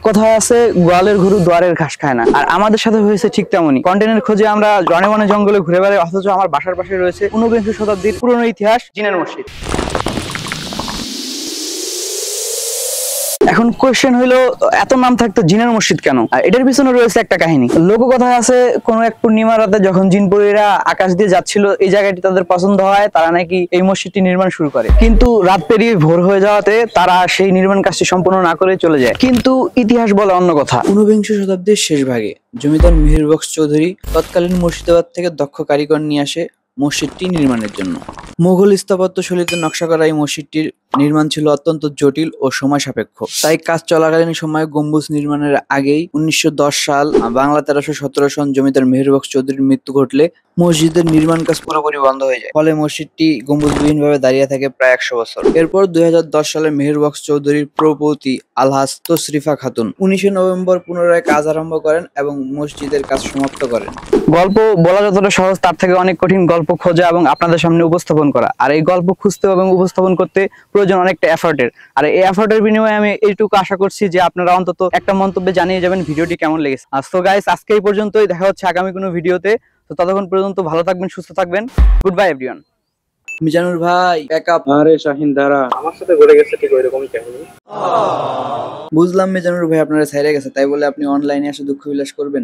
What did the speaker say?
কথায় আছে গোয়ালের গরু দুয়ারের ঘাস খায় না, আর আমাদের সাথে হয়েছে ঠিক তেমনই। কন্টেন্টের খোঁজে আমরা জনে মনে জঙ্গলে ঘুরে বেড়াই, অথচ আমার বাসার পাশে রয়েছে ঊনবিংশ শতাব্দীর পুরনো ইতিহাস জিনের মসজিদ। এখন কোয়েশ্চেন হইলো, এত নাম থাকতো জিনের মসজিদ কেন? আর এটার পিছনে রয়েছে একটা কাহিনী। লোককথায় আছে কোন এক পূর্ণিমা রাতে যখন জিনপরীরা আকাশ দিয়ে যাচ্ছিল, এই জায়গাটি তাদের পছন্দ হয়, তারা নাকি এই মসজিদটি নির্মাণ শুরু করে। কিন্তু রাত পেরিয়ে ভোর হয়ে যাওয়াতে তারা সেই নির্মাণ কাজটি সম্পূর্ণ না করে চলে যায়। কিন্তু ইতিহাস বলে অন্য কথা। ঊনবিংশ শতাব্দীর শেষ ভাগে জমিদার মিহির বক্স চৌধুরী তৎকালীন মুর্শিদাবাদ থেকে দক্ষ কারিগর নিয়ে আসে মসজিদটি নির্মাণের জন্য। মুঘল স্থাপত্য শৈলীতে নকশা করা এই মসজিদটির নির্মাণ ছিল অত্যন্ত জটিল ও সময় সাপেক্ষ। তাই কাজ চলাকালীন সময়ে গম্বুজ নির্মাণের আগেই 1910 সাল বাংলা 1317 সন জমিদার মেহের বক্স চৌধুরীর মৃত্যু ঘটলে মসজিদের নির্মাণ কাজ পুরোপুরি বন্ধ হয়ে যায়। ফলে মসজিদটি গম্বুজবিহীন ভাবে দাঁড়িয়ে থাকে প্রায় 100 বছর। এরপর 2010 সালে মেহের বক্স চৌধুরীর প্রপৌত্রী আলহাজ তশরিফা খাতুন 19 নভেম্বর পুনরায় কাজ আরম্ভ করেন এবং মসজিদের কাজ সমাপ্ত করেন। গল্প বলা যতটা সহজ, তার থেকে অনেক কঠিন গল্প খোঁজা এবং আপনাদের সামনে উপস্থাপন করা। আর এই গল্প খুঁজতে এবং উপস্থাপন করতে প্রয়োজন অনেকটা এফর্টের। আর এই এফর্টের বিনিময়ে আমি এইটুকু আশা করছি যে আপনারা অন্তত একটা মন্তব্যে জানিয়ে যাবেন ভিডিওটি কেমন লেগেছে। সো গাইস, আজকে এই পর্যন্তই। দেখা হচ্ছে আগামী কোনো ভিডিওতে। তো ততক্ষণ পর্যন্ত ভালো থাকবেন, সুস্থ থাকবেন। Good bye everyone. মিজানুর ভাই ব্যাকআপ। আরে শাহিন দাঁড়া, আমার সাথে ঘটে গেছে ঠিক ওইরকমই কাহিনী। বুঝলাম মিজানুর ভাই আপনারা ছাইড়া গেছে, তাই বলে আপনি অনলাইনে এসে দুঃখ বিলাস করবেন?